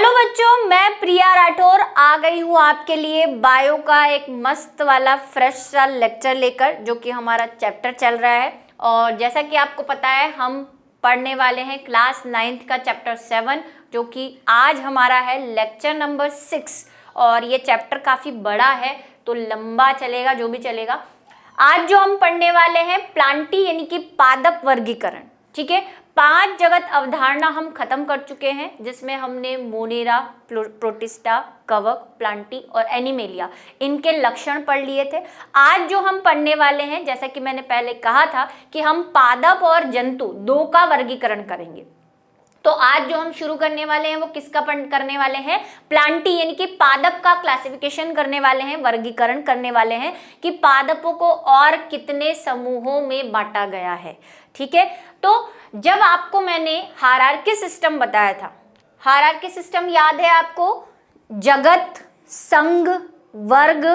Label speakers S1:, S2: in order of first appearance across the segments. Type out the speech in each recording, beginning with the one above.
S1: Hello बच्चों, मैं प्रिया राठौर आ गई हूँ आपके लिए बायो का एक मस्त वाला फ्रेश सा लेक्चर लेकर, जो कि हमारा चैप्टर चल रहा है। और जैसा कि आपको पता है, हम पढ़ने वाले हैं क्लास 9th का चैप्टर 7, जो कि आज हमारा है लेक्चर नंबर 6। और ये चैप्टर काफ़ी बड़ा है तो लंबा चलेगा, जो भी चलेगा। आज जो हम पढ़ने वाले हैं प्लांटी यानी कि पादप वर्गीकरण। ठीक है, 5 जगत अवधारणा हम खत्म कर चुके हैं, जिसमें हमने मोनेरा, प्रोटिस्टा, कवक, प्लांटी और एनिमेलिया इनके लक्षण पढ़ लिए थे। आज जो हम पढ़ने वाले हैं, जैसा कि मैंने पहले कहा था कि हम पादप और जंतु 2 का वर्गीकरण करेंगे। तो आज जो हम शुरू करने वाले हैं वो किसका करने वाले हैं? प्लांटी यानी कि पादप का क्लासिफिकेशन करने वाले हैं, वर्गीकरण करने वाले हैं कि पादपों को और कितने समूहों में बांटा गया है। ठीक है, तो जब आपको मैंने हायरार्की सिस्टम बताया था, हायरार्की सिस्टम याद है आपको? जगत, संघ, वर्ग,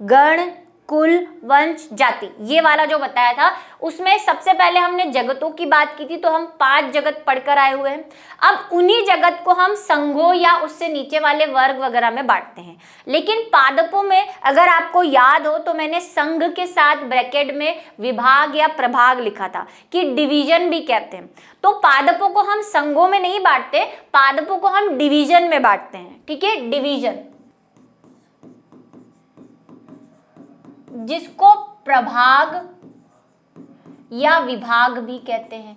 S1: गण, कुल, वंश, जाति, ये वाला जो बताया था, उसमें सबसे पहले हमने जगतों की बात की थी। तो हम 5 जगत पढ़कर आए हुए हैं। अब उन्हीं जगत को हम संघों या उससे नीचे वाले वर्ग वगैरह में बांटते हैं। लेकिन पादपों में अगर आपको याद हो तो मैंने संघ के साथ ब्रैकेट में विभाग या प्रभाग लिखा था कि डिवीजन भी कहते हैं। तो पादपों को हम संघों में नहीं बांटते, पादपों को हम डिवीजन में बांटते हैं। ठीक है, डिवीजन, जिसको प्रभाग या विभाग भी कहते हैं।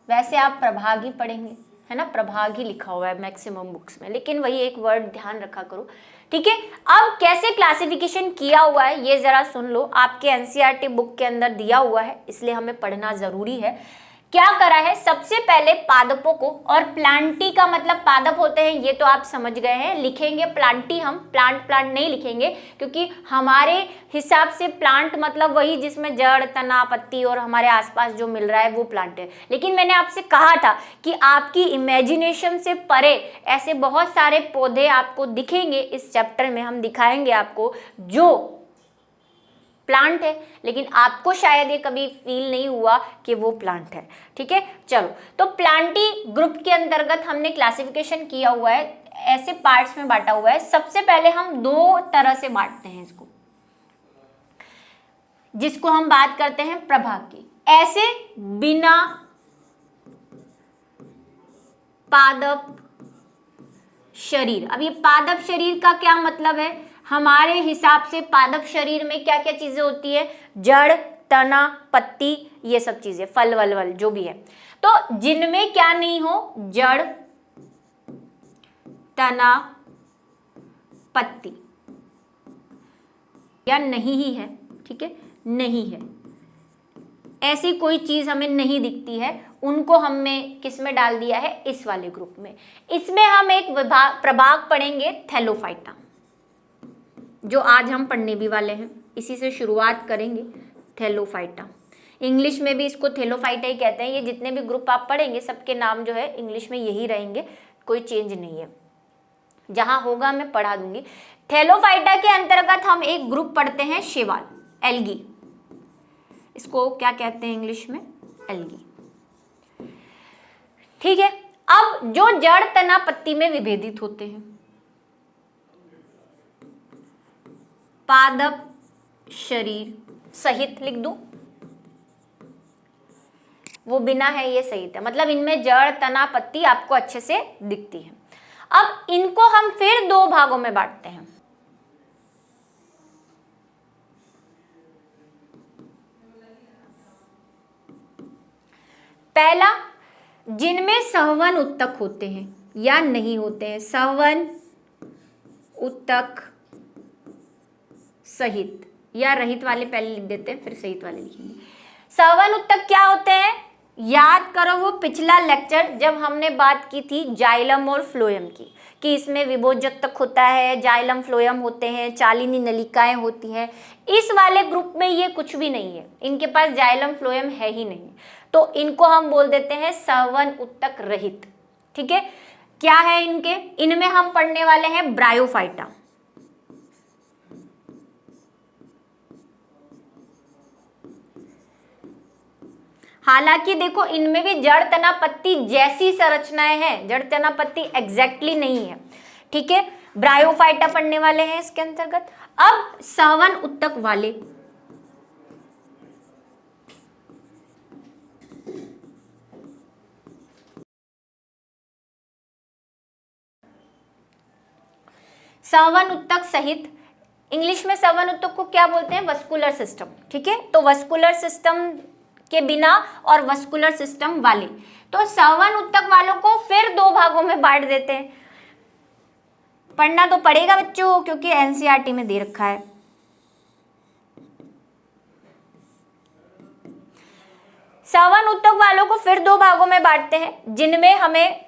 S1: वैसे आप प्रभाग ही पढ़ेंगे, है ना? प्रभाग ही लिखा हुआ है मैक्सिमम बुक्स में, लेकिन वही एक वर्ड ध्यान रखा करो। ठीक है, अब कैसे क्लासिफिकेशन किया हुआ है ये जरा सुन लो। आपके एनसीईआरटी बुक के अंदर दिया हुआ है, इसलिए हमें पढ़ना जरूरी है। क्या करा है? सबसे पहले पादपों को, और प्लांटी का मतलब पादप होते हैं, ये तो आप समझ गए हैं। लिखेंगे प्लांटी, हम प्लांट नहीं लिखेंगे, क्योंकि हमारे हिसाब से प्लांट मतलब वही जिसमें जड़, तना, पत्ती और हमारे आसपास जो मिल रहा है वो प्लांट है। लेकिन मैंने आपसे कहा था कि आपकी इमेजिनेशन से परे ऐसे बहुत सारे पौधे आपको दिखेंगे। इस चैप्टर में हम दिखाएंगे आपको जो प्लांट है, लेकिन आपको शायद ये कभी फील नहीं हुआ कि वो प्लांट है। ठीक है, चलो, तो प्लांटी ग्रुप के अंतर्गत हमने क्लासिफिकेशन किया हुआ है, ऐसे पार्ट्स में बांटा हुआ है। सबसे पहले हम 2 तरह से बांटते हैं इसको, जिसको हम बात करते हैं प्रभाग की। ऐसे बिना पादप शरीर। अब ये पादप शरीर का क्या मतलब है? हमारे हिसाब से पादप शरीर में क्या क्या चीजें होती है? जड़, तना, पत्ती, ये सब चीजें, फल वल जो भी है। तो जिनमें क्या नहीं हो? जड़, तना, पत्ती, या नहीं ही है। ठीक है, नहीं है, ऐसी कोई चीज हमें नहीं दिखती है, उनको हमने किस में डाल दिया है? इस वाले ग्रुप में। इसमें हम एक प्रभाग पढ़ेंगे, थैलोफाइटा, जो आज हम पढ़ने भी वाले हैं। इसी से शुरुआत करेंगे, थैलोफाइटा। इंग्लिश में भी इसको थैलोफाइटा ही कहते हैं। ये जितने भी ग्रुप आप पढ़ेंगे सबके नाम जो है इंग्लिश में यही रहेंगे, कोई चेंज नहीं है। जहां होगा मैं पढ़ा दूंगी। थैलोफाइटा के अंतर्गत हम एक ग्रुप पढ़ते हैं, शैवाल, एल्गी। इसको क्या कहते हैं इंग्लिश में? एल्गी। ठीक है, अब जो जड़, तना, पत्ती में विभेदित होते हैं, पादप शरीर सहित लिख दूं, वो बिना है ये सहित है, मतलब इनमें जड़, तना, पत्ती आपको अच्छे से दिखती है। अब इनको हम फिर 2 भागों में बांटते हैं। पहला, जिनमें सहवन उत्तक होते हैं या नहीं होते हैं। सहवन उत्तक सहित या रहित वाले पहले लिख देते हैं, फिर सहित वाले लिखेंगे। सहवन उत्तक क्या होते हैं? याद करो वो पिछला लेक्चर जब हमने बात की थी जाइलम और फ्लोएम की, कि इसमें विभोजक होता है, जाइलम फ्लोएम होते हैं, चालिनी नलिकाएं होती हैं। इस वाले ग्रुप में ये कुछ भी नहीं है, इनके पास जाइलम फ्लोएम है ही नहीं, तो इनको हम बोल देते हैं सहवन उत्तक रहित। ठीक है, क्या है इनके? इनमें हम पढ़ने वाले हैं ब्रायोफाइटा। हालांकि देखो इनमें भी जड़ तना पत्ती जैसी संरचनाएं हैं, जड़ तना पत्ती एग्जैक्टली नहीं है, ठीक है। ब्रायोफाइटा पढ़ने वाले हैं इसके अंतर्गत। अब सवन उत्तक वाले, सवन उत्तक सहित, इंग्लिश में सवन उत्तक को क्या बोलते हैं, वस्कुलर सिस्टम, ठीक है। तो वस्कुलर सिस्टम के बिना और वस्कुलर सिस्टम वाले, तो सवन उत्तक वालों को फिर दो भागों में बांट देते हैं। पढ़ना तो पड़ेगा बच्चों, क्योंकि एनसीईआरटी में दे रखा है। सवन उत्तक वालों को फिर दो भागों में बांटते हैं, जिनमें हमें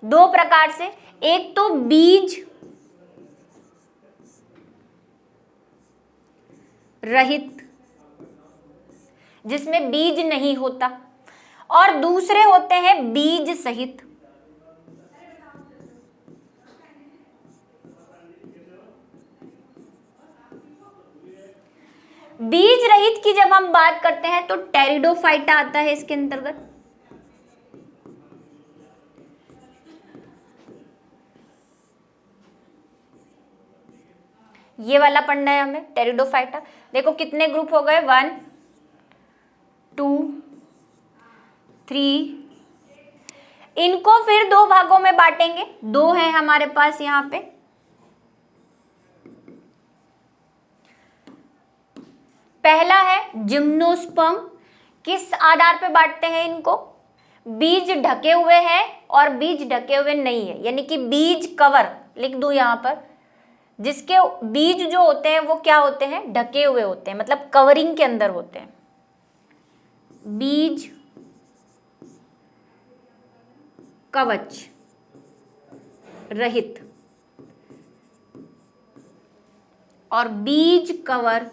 S1: दो प्रकार से, एक तो बीज रहित, जिसमें बीज नहीं होता, और दूसरे होते हैं बीज सहित। बीज रहित की जब हम बात करते हैं तो टेरिडोफाइटा आता है इसके अंतर्गत। ये वाला पढ़ना है हमें, टेरिडोफाइटा। देखो कितने ग्रुप हो गए, 1 2 3। इनको फिर दो भागों में बांटेंगे, दो है हमारे पास यहां पे। पहला है जिम्नोस्पर्म। किस आधार पे बांटते हैं इनको, बीज ढके हुए हैं और बीज ढके हुए नहीं है, यानी कि बीज कवर लिख दूं यहां पर, जिसके बीज जो होते हैं वो क्या होते हैं, ढके हुए होते हैं, मतलब कवरिंग के अंदर होते हैं। बीज कवच रहित और बीज कवर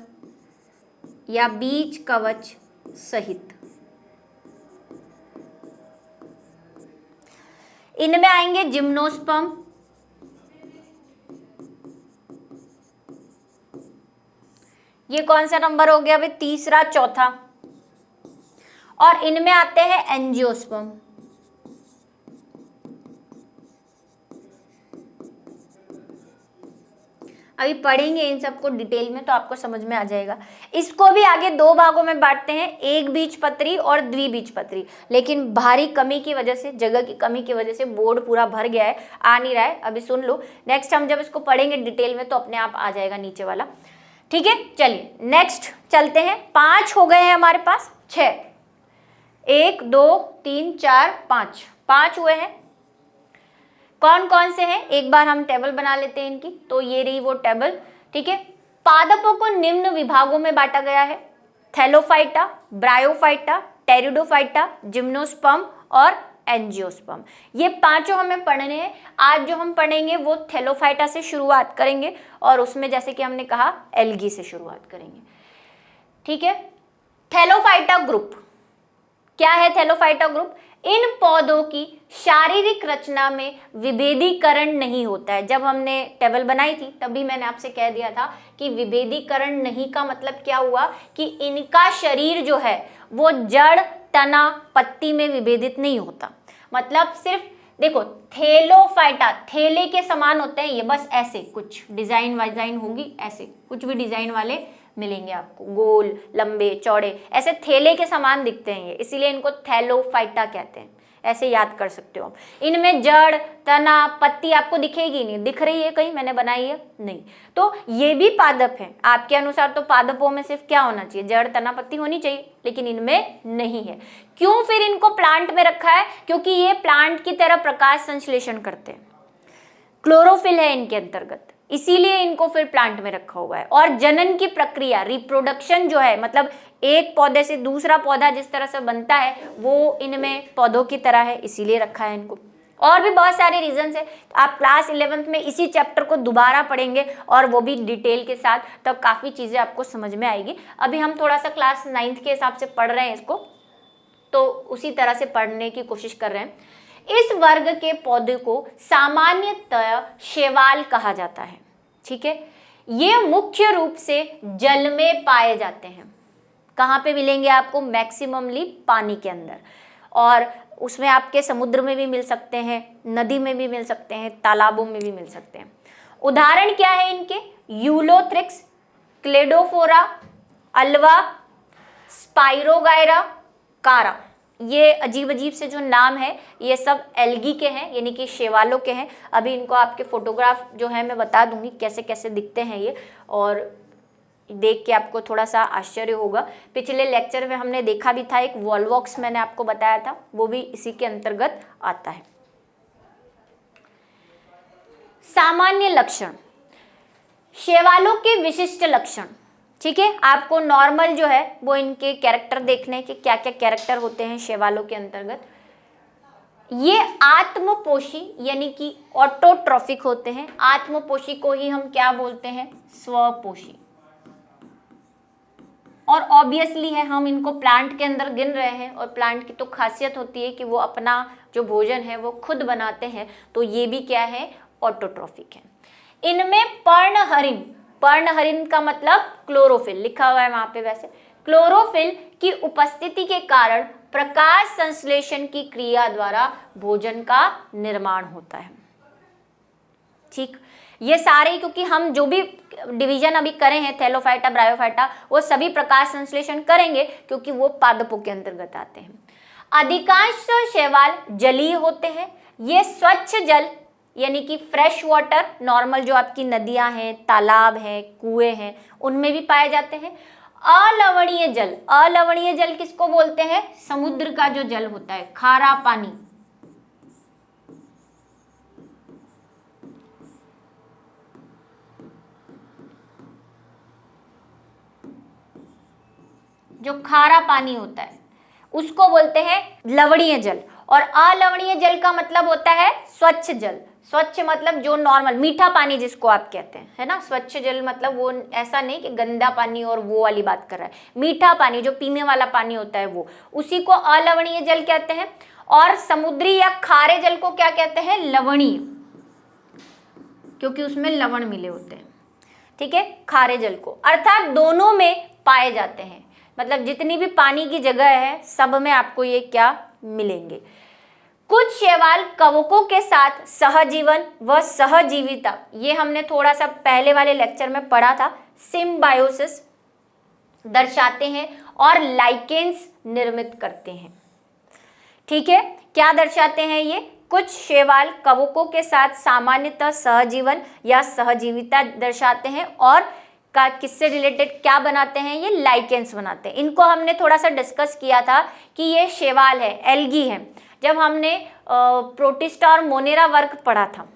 S1: या बीज कवच सहित, इनमें आएंगे जिम्नोस्पर्म, ये कौन सा नंबर हो गया अभी, तीसरा, चौथा। और इनमें आते हैं एंजियोस्पर्म। अभी पढ़ेंगे इन सबको डिटेल में तो आपको समझ में आ जाएगा। इसको भी आगे दो भागों में बांटते हैं, एक बीजपत्री और द्विबीजपत्री, लेकिन भारी कमी की वजह से, जगह की कमी की वजह से बोर्ड पूरा भर गया है, आ नहीं रहा है। अभी सुन लो, नेक्स्ट हम जब इसको पढ़ेंगे डिटेल में तो अपने आप आ जाएगा नीचे वाला, ठीक है। चलिए नेक्स्ट चलते हैं। 5 हो गए हैं हमारे पास, 6, 1 2 3 4 5, 5 हुए हैं। कौन कौन से हैं, एक बार हम टेबल बना लेते हैं इनकी। तो ये रही वो टेबल, ठीक है। पादपों को निम्न विभागों में बांटा गया है, थैलोफाइटा, ब्रायोफाइटा, टेरिडोफाइटा, जिम्नोस्पर्म और एंजियोस्पर्म। ये पांचों हमें पढ़ने हैं। आज जो हम पढ़ेंगे वो थैलोफाइटा से शुरुआत करेंगे और उसमें जैसे कि हमने कहा एल्गी से शुरुआत करेंगे, ठीक है। थैलोफाइटा ग्रुप क्या है, थैलोफाइटा ग्रुप इन पौधों की शारीरिक रचना में विभेदीकरण नहीं होता है। जब हमने टेबल बनाई थी तभी मैंने आपसे कह दिया था कि विभेदीकरण नहीं का मतलब क्या हुआ, कि इनका शरीर जो है वो जड़, तना, पत्ती में विभेदित नहीं होता। मतलब सिर्फ देखो, थैलोफाइटा थैले के समान होते हैं ये, बस ऐसे कुछ डिजाइन वाइजाइन होगी, ऐसे कुछ भी डिजाइन वाले मिलेंगे आपको, गोल, लंबे, चौड़े, ऐसे थैले के समान दिखते हैं ये, इसीलिए इनको थैलोफाइटा कहते हैं। ऐसे याद कर सकते हो आप। इनमें जड़, तना, पत्ती आपको दिखेगी नहीं, दिख रही है कहीं मैंने बनाई है, नहीं। तो ये भी पादप है, आपके अनुसार तो पादपों में सिर्फ क्या होना चाहिए, जड़, तना, पत्ती होनी चाहिए, लेकिन इनमें नहीं है। क्यों फिर इनको प्लांट में रखा है, क्योंकि ये प्लांट की तरह प्रकाश संश्लेषण करते हैं, क्लोरोफिल है इनके अंतर्गत, इसीलिए इनको फिर प्लांट में रखा हुआ है। और जनन की प्रक्रिया, रिप्रोडक्शन जो है, मतलब एक पौधे से दूसरा पौधा जिस तरह से बनता है वो इनमें पौधों की तरह है, इसीलिए रखा है इनको। और भी बहुत सारे रीजंस है, आप क्लास 11th में इसी चैप्टर को दोबारा पढ़ेंगे और वो भी डिटेल के साथ, तब तो काफ़ी चीज़ें आपको समझ में आएगी। अभी हम थोड़ा सा क्लास 9th के हिसाब से पढ़ रहे हैं इसको, तो उसी तरह से पढ़ने की कोशिश कर रहे हैं। इस वर्ग के पौधे को सामान्यतः शैवाल कहा जाता है, ठीक है। ये मुख्य रूप से जल में पाए जाते हैं। कहाँ पे मिलेंगे आपको? मैक्सिममली पानी के अंदर, और उसमें आपके समुद्र में भी मिल सकते हैं, नदी में भी मिल सकते हैं, तालाबों में भी मिल सकते हैं। उदाहरण क्या है इनके? यूलोथ्रिक्स, क्लेडोफोरा, अल्वा, स्पाइरोगायरा, कारा। ये अजीब अजीब से जो नाम है ये सब एल्गी के हैं, यानी कि शैवालों के हैं। अभी इनको आपके फोटोग्राफ जो है मैं बता दूंगी कैसे कैसे दिखते हैं ये, और देख के आपको थोड़ा सा आश्चर्य होगा। पिछले लेक्चर में हमने देखा भी था, एक वॉलवॉक्स मैंने आपको बताया था, वो भी इसी के अंतर्गत आता है। सामान्य लक्षण, शैवालों के विशिष्ट लक्षण, ठीक है। आपको नॉर्मल जो है वो इनके कैरेक्टर देखने के क्या क्या कैरेक्टर होते हैं शैवालों के अंतर्गत। ये आत्मपोषी यानी कि ऑटोट्रॉफिक होते हैं। आत्मपोषी को ही हम क्या बोलते हैं? स्वपोषी। और ऑब्वियसली है हम इनको प्लांट के अंदर गिन रहे हैं, और प्लांट की तो खासियत होती है कि वो अपना जो भोजन है वो खुद बनाते हैं, तो ये भी क्या है? ऑटोट्रॉफिक है। इनमें पर्णहरिण, पर्णहरिण का मतलब क्लोरोफिल लिखा हुआ है वहां पे, वैसे क्लोरोफिल की उपस्थिति के कारण प्रकाश संश्लेषण की क्रिया द्वारा भोजन का निर्माण होता है। ठीक, ये सारे, क्योंकि हम जो भी डिवीजन अभी करें हैं थैलोफाइटा, ब्रायोफाइटा, वो सभी प्रकाश संश्लेषण करेंगे क्योंकि वो पादपों के अंतर्गत आते हैं। अधिकांश शैवाल जलीय होते हैं। ये स्वच्छ जल यानी कि फ्रेश वाटर, नॉर्मल जो आपकी नदियां हैं, तालाब हैं, कुएं हैं, उनमें भी पाए जाते हैं। अलवणीय जल, अलवणीय जल किसको बोलते हैं? समुद्र का जो जल होता है, खारा पानी। जो खारा पानी होता है उसको बोलते हैं लवणीय जल। और अलवणीय जल का मतलब होता है स्वच्छ जल। स्वच्छ मतलब जो नॉर्मल मीठा पानी जिसको आप कहते हैं, है ना। स्वच्छ जल मतलब वो ऐसा नहीं कि गंदा पानी और वो वाली बात कर रहा है, मीठा पानी जो पीने वाला पानी होता है वो, उसी को अलवणीय जल कहते हैं। और समुद्री या खारे जल को क्या कहते हैं? लवणीय, क्योंकि उसमें लवण मिले होते हैं। ठीक है, खारे जल को, अर्थात दोनों में पाए जाते हैं। मतलब जितनी भी पानी की जगह है सब में आपको ये क्या मिलेंगे। कुछ शैवाल कवकों के साथ सहजीवन व सहजीविता, ये हमने थोड़ा सा पहले वाले लेक्चर में पढ़ा था, सिम्बायोसिस दर्शाते हैं और लाइकेंस निर्मित करते हैं। ठीक है, क्या दर्शाते हैं ये? कुछ शैवाल कवकों के साथ सामान्यतः सहजीवन या सहजीविता दर्शाते हैं, और का किससे रिलेटेड क्या बनाते हैं? ये लाइकेंस बनाते हैं। इनको हमने थोड़ा सा डिस्कस किया था कि ये शैवाल है, एल्गी है। जब हमने प्रोटिस्टा और मोनेरा वर्ग पढ़ा था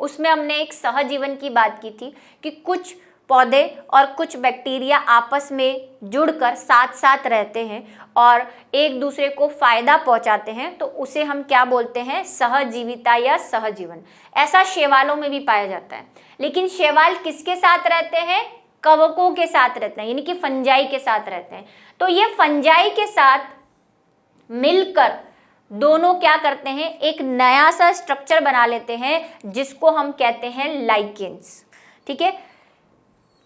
S1: उसमें हमने एक सहजीवन की बात की थी कि कुछ पौधे और कुछ बैक्टीरिया आपस में जुड़कर साथ साथ रहते हैं और एक दूसरे को फायदा पहुंचाते हैं, तो उसे हम क्या बोलते हैं? सहजीविता या सहजीवन। ऐसा शैवालों में भी पाया जाता है। लेकिन शैवाल किसके साथ रहते हैं? कवकों के साथ रहते हैं, यानी कि फंजाई के साथ रहते हैं। तो ये फंजाई के साथ मिलकर दोनों क्या करते हैं? एक नया सा स्ट्रक्चर बना लेते हैं जिसको हम कहते हैं लाइकेंस। ठीक है,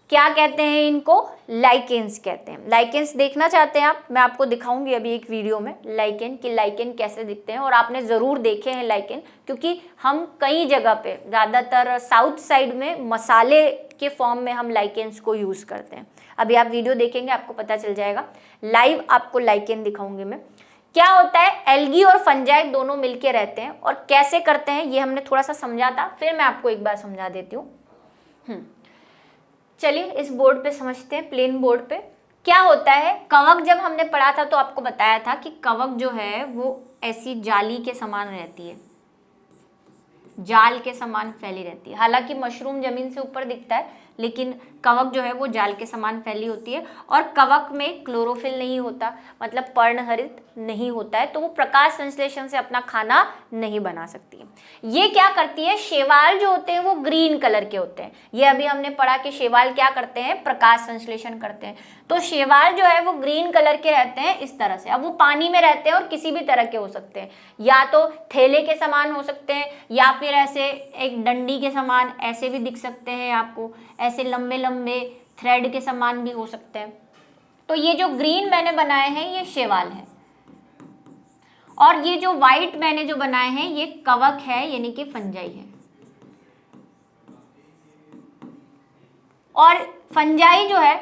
S1: क्या कहते हैं इनको? लाइकेंस कहते हैं। लाइकेंस देखना चाहते हैं आप? मैं आपको दिखाऊंगी अभी एक वीडियो में लाइकेन कि लाइकेन कैसे दिखते हैं। और आपने ज़रूर देखे हैं लाइकेन, क्योंकि हम कई जगह पे, ज़्यादातर साउथ साइड में मसाले के फॉर्म में हम लाइकेंस को यूज़ करते हैं। अभी आप वीडियो देखेंगे आपको पता चल जाएगा। लाइव आपको लाइकेन दिखाऊंगी मैं। क्या होता है? एल्गी और फंजाई दोनों मिलके रहते हैं, और कैसे करते हैं ये हमने थोड़ा सा समझा था, फिर मैं आपको एक बार समझा देती हूँ। चलिए इस बोर्ड पे समझते हैं, प्लेन बोर्ड पे क्या होता है। कवक जब हमने पढ़ा था तो आपको बताया था कि कवक जो है वो ऐसी जाली के समान रहती है, जाल के समान फैली रहती है। हालांकि मशरूम जमीन से ऊपर दिखता है, लेकिन कवक जो है वो जाल के समान फैली होती है। और कवक में क्लोरोफिल नहीं होता, मतलब पर्णहरित नहीं होता है, तो वो प्रकाश संश्लेषण से अपना खाना नहीं बना सकती है। ये क्या करती है? शैवाल जो होते हैं वो ग्रीन कलर के होते हैं। ये अभी हमने पढ़ा कि शैवाल क्या करते हैं? प्रकाश संश्लेषण करते हैं। तो शैवाल जो है वो ग्रीन कलर के रहते हैं इस तरह से। अब वो पानी में रहते हैं और किसी भी तरह के हो सकते हैं, या तो थैले के समान हो सकते हैं, या फिर ऐसे एक डंडी के समान ऐसे भी दिख सकते हैं आपको, ऐसे लंबे लंबे थ्रेड के समान भी हो सकते हैं। तो ये जो ग्रीन मैंने बनाए हैं ये शैवाल है, और ये जो व्हाइट मैंने जो बनाए हैं ये कवक है, यानी कि फंजाई है। और फंजाई जो है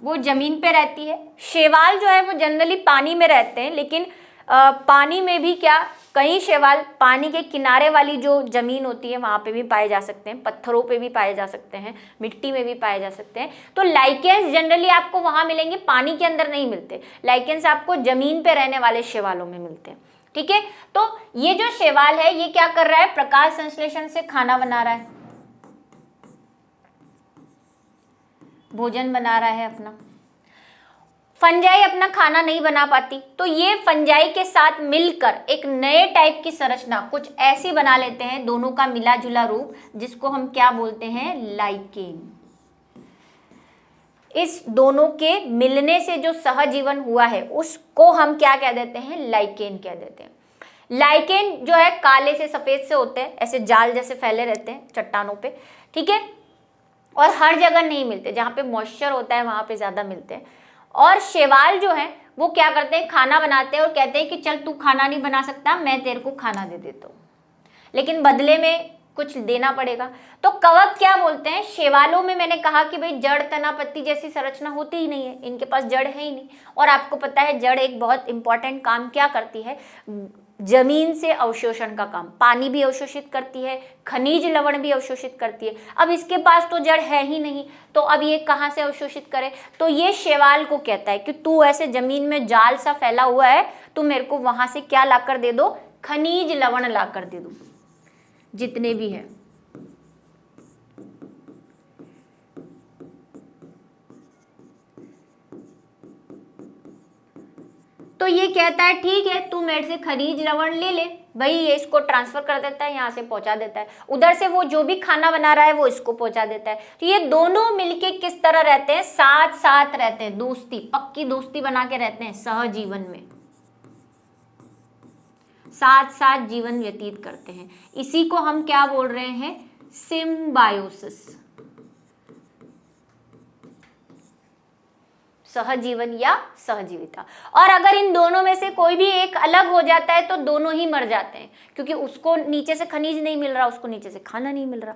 S1: वो जमीन पे रहती है, शैवाल जो है वो जनरली पानी में रहते हैं, लेकिन पानी में भी क्या, कई शैवाल पानी के किनारे वाली जो जमीन होती है वहां पे भी पाए जा सकते हैं, पत्थरों पे भी पाए जा सकते हैं, मिट्टी में भी पाए जा सकते हैं। तो लाइकेंस जनरली आपको वहां मिलेंगे, पानी के अंदर नहीं मिलते। लाइकेंस आपको जमीन पे रहने वाले शैवालों में मिलते हैं। ठीक है, तो ये जो शैवाल है ये क्या कर रहा है, प्रकाश संश्लेषण से खाना बना रहा है, भोजन बना रहा है अपना। फंजाई अपना खाना नहीं बना पाती, तो ये फंजाई के साथ मिलकर एक नए टाइप की संरचना कुछ ऐसी बना लेते हैं, दोनों का मिला जुला रूप, जिसको हम क्या बोलते हैं, लाइकेन। इस दोनों के मिलने से जो सहजीवन हुआ है उसको हम क्या कह देते हैं, लाइकेन कह देते हैं। लाइकेन जो है काले से सफेद से होते हैं, ऐसे जाल जैसे फैले रहते हैं चट्टानों पे। ठीक है, और हर जगह नहीं मिलते, जहाँ पे मॉइस्चर होता है वहां पे ज्यादा मिलते हैं। और शैवाल जो है वो क्या करते हैं, खाना बनाते हैं और कहते हैं कि चल तू खाना नहीं बना सकता, मैं तेरे को खाना दे देता हूँ, लेकिन बदले में कुछ देना पड़ेगा। तो कवक क्या बोलते हैं, शैवालों में मैंने कहा कि भाई जड़ तना पत्ती जैसी संरचना होती ही नहीं है, इनके पास जड़ है ही नहीं। और आपको पता है जड़ एक बहुत इंपॉर्टेंट काम क्या करती है, जमीन से अवशोषण का काम, पानी भी अवशोषित करती है, खनिज लवण भी अवशोषित करती है। अब इसके पास तो जड़ है ही नहीं, तो अब ये कहाँ से अवशोषित करे, तो ये शैवाल को कहता है कि तू ऐसे जमीन में जाल सा फैला हुआ है, तू मेरे को वहां से क्या लाकर दे दो, खनिज लवण लाकर दे दो, जितने भी है। तो ये कहता है ठीक है तू मेरे से खनिज लवण ले ले भाई, ये इसको ट्रांसफर कर देता है, यहाँ से पहुंचा देता है, उधर से वो जो भी खाना बना रहा है वो इसको पहुंचा देता है। तो ये दोनों मिलके किस तरह रहते हैं, साथ साथ रहते हैं, दोस्ती, पक्की दोस्ती बना के रहते हैं, सहजीवन में साथ साथ जीवन व्यतीत करते हैं। इसी को हम क्या बोल रहे हैं, सिम्बायोसिस, सहजीवन या सहजीविता। और अगर इन दोनों में से कोई भी एक अलग हो जाता है तो दोनों ही मर जाते हैं, क्योंकि उसको नीचे से खनिज नहीं मिल रहा, उसको नीचे से खाना नहीं मिल रहा,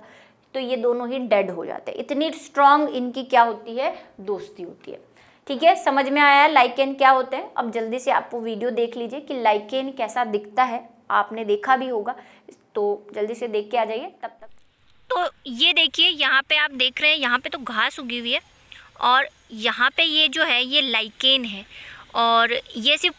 S1: तो ये दोनों ही डेड हो जाते हैं। इतनी स्ट्रांग इनकी क्या होती है, दोस्ती होती है। ठीक है, समझ में आया लाइकेन क्या होते हैं। अब जल्दी से आप वो वीडियो देख लीजिए कि लाइकेन कैसा दिखता है, आपने देखा भी होगा, तो जल्दी से देख के आ जाइए। तब तक
S2: तो ये देखिए, यहाँ पे आप देख रहे हैं, यहाँ पे तो घास उगी हुई है, और यहाँ पे ये जो है ये लाइकेन है, और ये सिर्फ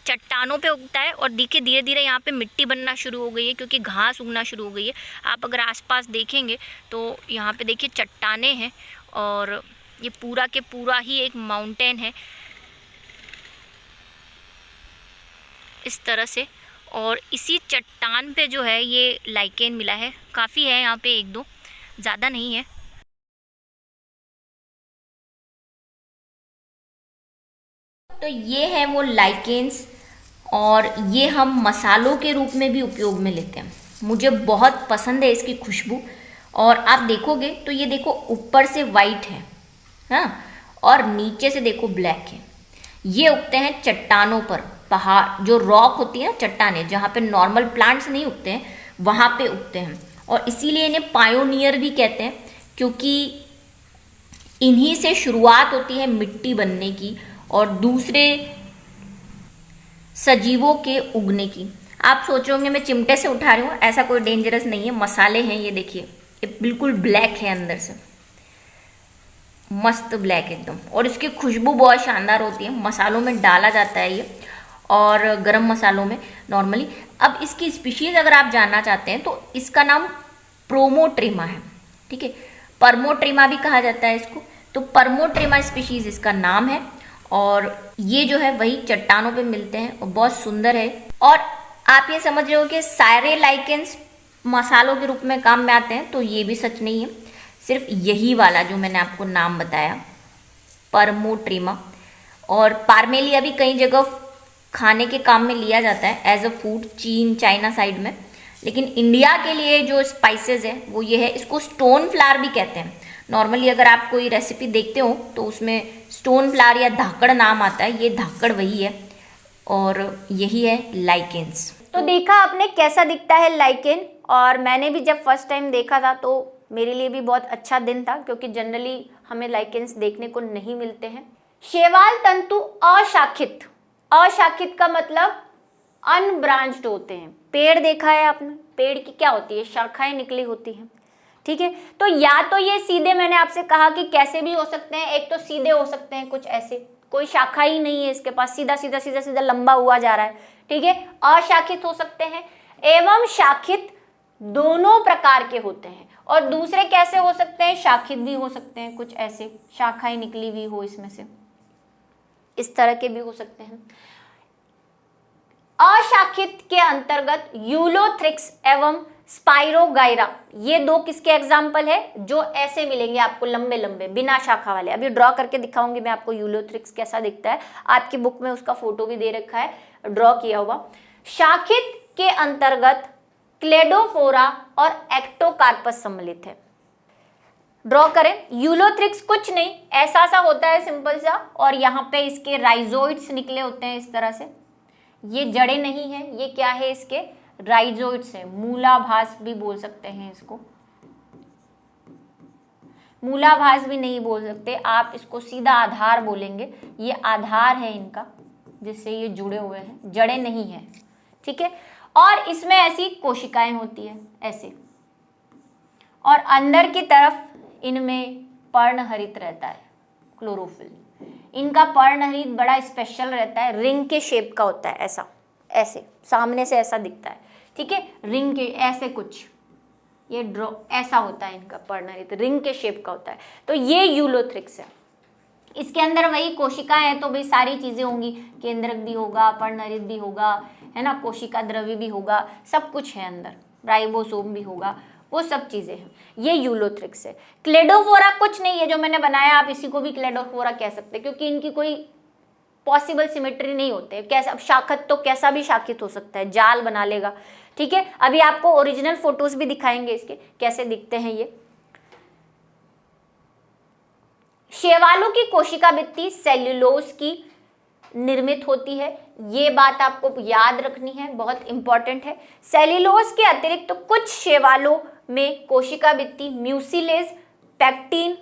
S2: चट्टानों पे उगता है। और देखिए धीरे धीरे यहाँ पे मिट्टी बनना शुरू हो गई है, क्योंकि घास उगना शुरू हो गई है। आप अगर आसपास देखेंगे तो यहाँ पे देखिए चट्टानें हैं, और ये पूरा के पूरा ही एक माउंटेन है इस तरह से। और इसी चट्टान पे जो है ये लाइकेन मिला है, काफ़ी है यहाँ पे, एक दो, ज़्यादा नहीं है।
S1: तो ये है वो लाइकेन्स, और ये हम मसालों के रूप में भी उपयोग में लेते हैं। मुझे बहुत पसंद है इसकी खुशबू। और आप देखोगे तो ये देखो ऊपर से वाइट है, हाँ, और नीचे से देखो ब्लैक है। ये उगते हैं चट्टानों पर, पहाड़ जो रॉक होती है, चट्टानें जहाँ पे नॉर्मल प्लांट्स नहीं उगते हैं वहाँ पे उगते हैं। और इसीलिए इन्हें पायोनियर भी कहते हैं, क्योंकि इन्हीं से शुरुआत होती है मिट्टी बनने की और दूसरे सजीवों के उगने की। आप सोचोगे मैं चिमटे से उठा रही हूँ, ऐसा कोई डेंजरस नहीं है, मसाले हैं। ये देखिए, ये बिल्कुल ब्लैक है अंदर से, मस्त ब्लैक एकदम, और इसकी खुशबू बहुत शानदार होती है। मसालों में डाला जाता है ये, और गरम मसालों में नॉर्मली। अब इसकी स्पीशीज़ अगर आप जानना चाहते हैं तो इसका नाम प्रोमोट्रिमा है, ठीक है, परमोट्रिमा भी कहा जाता है इसको। तो परमोट्रिमा स्पीशीज़ इसका नाम है, और ये जो है वही चट्टानों पे मिलते हैं और बहुत सुंदर है। और आप ये समझ रहे हो कि सारे लाइकेंस मसालों के रूप में काम में आते हैं, तो ये भी सच नहीं है। सिर्फ यही वाला जो मैंने आपको नाम बताया, परमोट्रिमा और पार्मेलिया, भी कई जगह खाने के काम में लिया जाता है एज अ फूड, चीन चाइना साइड में। लेकिन इंडिया के लिए जो स्पाइसेस है वो ये है, इसको स्टोन फ्लावर भी कहते हैं। नॉर्मली अगर आप कोई रेसिपी देखते हो तो उसमें स्टोन फ्लावर या धाकड़ नाम आता है, ये धाकड़ वही है और यही है लाइकेन्स। तो देखा आपने कैसा दिखता है लाइकेन, और मैंने भी जब फर्स्ट टाइम देखा था तो मेरे लिए भी बहुत अच्छा दिन था, क्योंकि जनरली हमें लाइकेन्स देखने को नहीं मिलते हैं। शैवाल तंतु अशाखित, अशाखित का मतलब अनब्रांच्ड होते हैं। पेड़ देखा है आपने, पेड़ की क्या होती है, शाखाएं निकली होती हैं, ठीक है। तो या तो ये सीधे, मैंने आपसे कहा कि कैसे भी हो सकते हैं, एक तो सीधे हो सकते हैं कुछ ऐसे, कोई शाखा ही नहीं है इसके पास, सीधा सीधा सीधा सीधा लंबा हुआ जा रहा है, ठीक है। अशाखित हो सकते हैं एवं शाखित दोनों प्रकार के होते हैं। और दूसरे कैसे हो सकते हैं, शाखित भी हो सकते हैं, कुछ ऐसे शाखाएं निकली हुई हो इसमें से, इस तरह के भी हो सकते हैं। अशाखित के अंतर्गत यूलोथ्रिक्स एवं स्पाइरोगाइरा, ये दो किसके एग्जाम्पल है, जो ऐसे मिलेंगे आपको लंबे लंबे बिना शाखा वाले। अभी ड्रॉ करके दिखाऊंगी मैं आपको यूलोथ्रिक्स कैसा दिखता है, आपकी बुक में उसका फोटो भी दे रखा है ड्रॉ किया हुआ। शाखित के अंतर्गत क्लेडोफोरा और एक्टोकार्पस सम्मिलित है। ड्रॉ करें, यूलोथ्रिक्स कुछ नहीं, ऐसा सा होता है सिंपल सा, और यहाँ पे इसके राइजोइड्स निकले होते हैं इस तरह से। ये जड़ें नहीं है, ये क्या है, इसके राइजोइड्स है, मूलाभास भी बोल सकते हैं इसको, मूलाभास भी नहीं बोल सकते आप, इसको सीधा आधार बोलेंगे। ये आधार है इनका जिससे ये जुड़े हुए हैं, जड़ें नहीं है, ठीक है। और इसमें ऐसी कोशिकाएं होती है ऐसे, और अंदर की तरफ इनमें पर्णहरित रहता है, क्लोरोफिल। इनका पर्णहरित बड़ा स्पेशल रहता है, रिंग के शेप का होता है, ऐसा ऐसे सामने से ऐसा दिखता है, ठीक है, रिंग के ऐसे कुछ, ये ड्रॉ ऐसा होता है इनका पर्णहरित, रिंग के शेप का होता है। तो ये यूलोथ्रिक्स है, इसके अंदर वही कोशिका है, तो भाई सारी चीजें होंगी, केंद्रक भी होगा, पर्णहरित भी होगा, है ना, कोशिका द्रव्य भी होगा, सब कुछ है अंदर, राइबोसोम भी होगा, वो सब चीजें हैं। ये यूलोथ्रिक्स है। क्लेडोफोरा कुछ नहीं है जो मैंने बनाया, आप इसी को भी क्लेडोफोरा कह सकते हैं, क्योंकि इनकी कोई पॉसिबल सिमेट्री नहीं होते। कैसा, अब शाखित तो कैसा भी शाखित हो सकता है, जाल बना लेगा, ठीक है। अभी आपको ओरिजिनल फोटोज भी दिखाएंगे इसके, कैसे दिखते हैं ये। शैवालों की कोशिका भित्ति सेल्यूलोज की निर्मित होती है, ये बात आपको याद रखनी है, बहुत इंपॉर्टेंट है। सेल्यूलोज के अतिरिक्त तो कुछ शैवालों में कोशिका भित्ति म्यूसिलेज पैक्टिन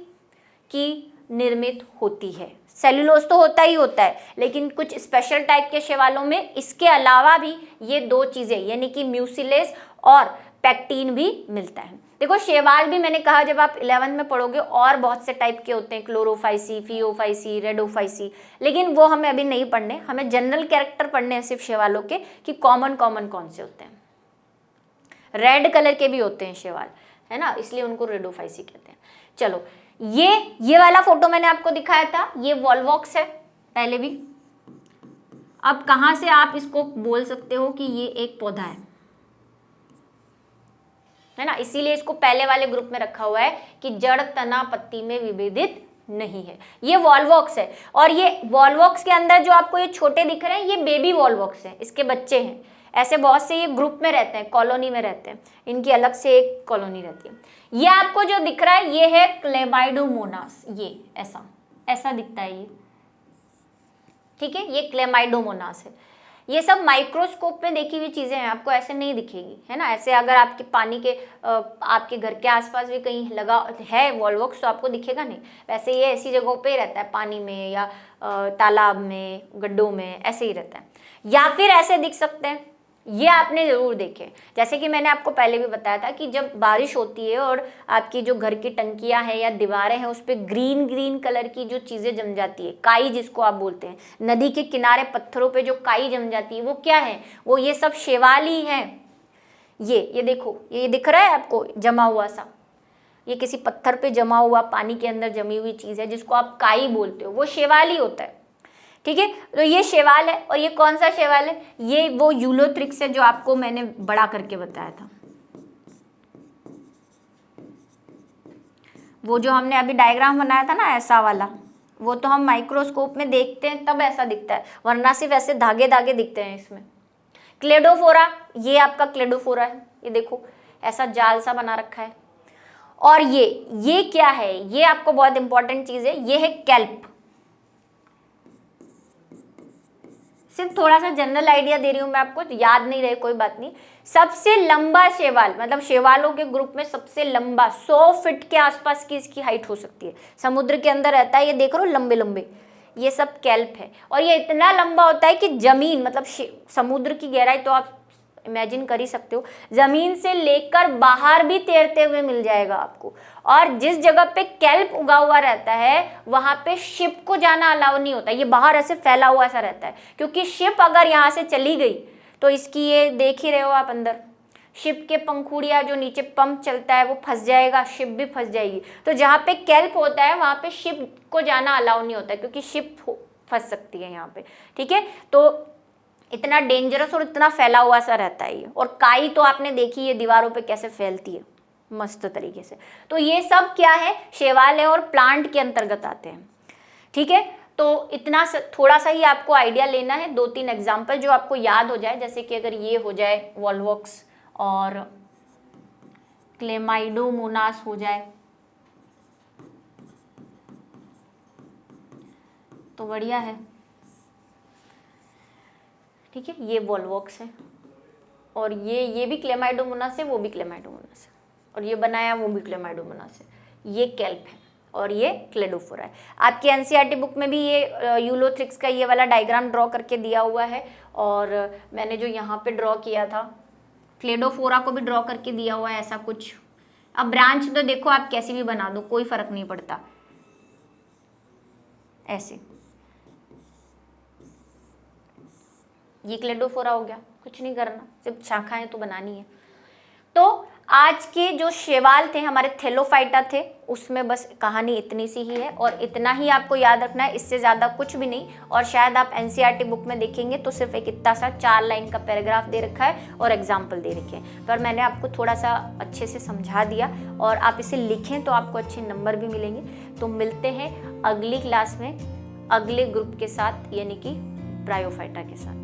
S1: की निर्मित होती है। सेल्यूलोज तो होता ही होता है, लेकिन कुछ स्पेशल टाइप के शैवालों में इसके अलावा भी ये दो चीजें यानी कि म्यूसिलेज और पैक्टिन भी मिलता है। देखो शैवाल भी मैंने कहा जब आप 11th में पढ़ोगे और बहुत से टाइप के होते हैं, क्लोरोफाइसी, फियोफाइसी, रेडोफाइसी, लेकिन वो हमें अभी नहीं पढ़ने, हमें जनरल कैरेक्टर पढ़ने हैं सिर्फ शैवालों के कि कॉमन कौन से होते हैं। रेड कलर के भी होते हैं शैवाल, है ना, इसलिए उनको रेडोफाइसी कहते हैं। चलो ये वाला फोटो मैंने आपको दिखाया था, ये वॉल्वॉक्स है पहले भी। अब कहाँ से आप इसको बोल सकते हो कि ये एक पौधा है ना, इसीलिए इसको पहले वाले ग्रुप में रखा हुआ है कि जड़ तना पत्ती में विभेदित नहीं है। ये वॉल्वॉक्स है, और ये वॉल्वॉक्स के अंदर जो आपको ये छोटे दिख रहे हैं ये बेबी वॉल्वॉक्स हैं, इसके बच्चे हैं। ऐसे बहुत से ये ग्रुप में रहते हैं, कॉलोनी में रहते हैं, इनकी अलग से एक कॉलोनी रहती है। ये आपको जो दिख रहा है ये है क्लेमाइडोमोनास, ये ऐसा दिखता है ये, ठीक है, ये क्लेमाइडोमोनास है। ये सब माइक्रोस्कोप में देखी हुई चीजें हैं, आपको ऐसे नहीं दिखेगी, है ना। ऐसे अगर आपके पानी के आपके घर के आसपास भी कहीं लगा है वॉल्वॉक्स तो आपको दिखेगा नहीं। वैसे ये ऐसी जगहों पे ही रहता है, पानी में या तालाब में, गड्ढों में, ऐसे ही रहता है। या फिर ऐसे दिख सकते हैं, ये आपने जरूर देखे, जैसे कि मैंने आपको पहले भी बताया था कि जब बारिश होती है और आपकी जो घर की टंकियां हैं या दीवारें हैं उस पर ग्रीन कलर की जो चीज़ें जम जाती है, काई जिसको आप बोलते हैं, नदी के किनारे पत्थरों पे जो काई जम जाती है वो क्या है, वो ये सब शैवाल ही है। ये देखो, ये दिख रहा है आपको जमा हुआ सा, ये किसी पत्थर पे जमा हुआ पानी के अंदर जमी हुई चीज़ है जिसको आप काई बोलते हो, वो शैवाल ही होता है, ठीक है। तो ये शैवाल है, और ये कौन सा शैवाल है, ये वो यूलोथ्रिक्स है जो आपको मैंने बड़ा करके बताया था। वो जो हमने अभी डायग्राम बनाया था ना ऐसा वाला, वो तो हम माइक्रोस्कोप में देखते हैं तब ऐसा दिखता है, वरना सिर्फ ऐसे धागे धागे दिखते हैं इसमें। क्लेडोफोरा, ये आपका क्लेडोफोरा है, ये देखो ऐसा जाल सा बना रखा है। और ये क्या है, ये आपको बहुत इंपॉर्टेंट चीज है, ये है कैल्प। सिर्फ थोड़ा सा जनरल आइडिया दे रही हूं मैं आपको, तो याद नहीं रहे कोई बात नहीं। सबसे लंबा शैवाल, मतलब शैवालों के ग्रुप में सबसे लंबा 100 फीट के आसपास की इसकी हाइट हो सकती है, समुद्र के अंदर रहता है। ये देख रहे हो लंबे लंबे, ये सब कैल्प है। और ये इतना लंबा होता है कि जमीन, मतलब समुद्र की गहराई तो आप इमेजिन कर ही सकते हो, जमीन से लेकर बाहर भी तैरते हुए मिल जाएगा आपको। और जिस जगह पे कैल्प उगा हुआ रहता है वहां पे शिप को जाना अलाउ नहीं होता, ये बाहर ऐसे फैला हुआ ऐसा रहता है, क्योंकि शिप अगर यहाँ से चली गई तो इसकी, ये देख ही रहे हो आप अंदर, शिप के पंखुड़िया जो नीचे पंप चलता है वो फंस जाएगा, शिप भी फंस जाएगी। तो जहाँ पे कैल्प होता है वहाँ पे शिप को जाना अलाउ नहीं होता, क्योंकि शिप फंस सकती है यहाँ पे, ठीक है। तो इतना डेंजरस और इतना फैला हुआ सा रहता है ये। और काई तो आपने देखी है दीवारों पे कैसे फैलती है मस्त तरीके से। तो ये सब क्या है, शैवाल है और प्लांट के अंतर्गत आते हैं, ठीक है। तो इतना थोड़ा सा ही आपको आइडिया लेना है, 2-3 एग्जाम्पल जो आपको याद हो जाए, जैसे कि अगर ये हो जाए वॉल्वॉक्स और क्लेमाइडोमोनास हो जाए तो बढ़िया है, ठीक है। ये वॉल्वॉक्स है और ये भी क्लेमाइडोमोनास है, वो भी क्लेमाइडोमोनास है, और ये बनाया वो भी क्लेमाइडोमोनास है। ये कैल्प है और ये क्लेडोफोरा है। आपकी एनसीईआरटी बुक में भी ये यूलोथ्रिक्स का ये वाला डायग्राम ड्रॉ करके दिया हुआ है, और मैंने जो यहाँ पे ड्रॉ किया था क्लेडोफोरा को भी ड्रॉ करके दिया हुआ है ऐसा कुछ। अब ब्रांच तो देखो आप कैसी भी बना दो, कोई फर्क नहीं पड़ता, ऐसे। ये क्लेडोफोरा हो गया, कुछ नहीं करना, सिर्फ शाखाएं तो बनानी है। तो आज के जो शैवाल थे हमारे थैलोफाइटा थे, उसमें बस कहानी इतनी सी ही है और इतना ही आपको याद रखना है, इससे ज़्यादा कुछ भी नहीं। और शायद आप एनसीईआरटी बुक में देखेंगे तो सिर्फ एक इतना सा 4 लाइन का पैराग्राफ दे रखा है और एग्जाम्पल दे रखे हैं, पर मैंने आपको थोड़ा सा अच्छे से समझा दिया और आप इसे लिखें तो आपको अच्छे नंबर भी मिलेंगे। तो मिलते हैं अगली क्लास में अगले ग्रुप के साथ, यानी कि ब्रायोफाइटा के साथ।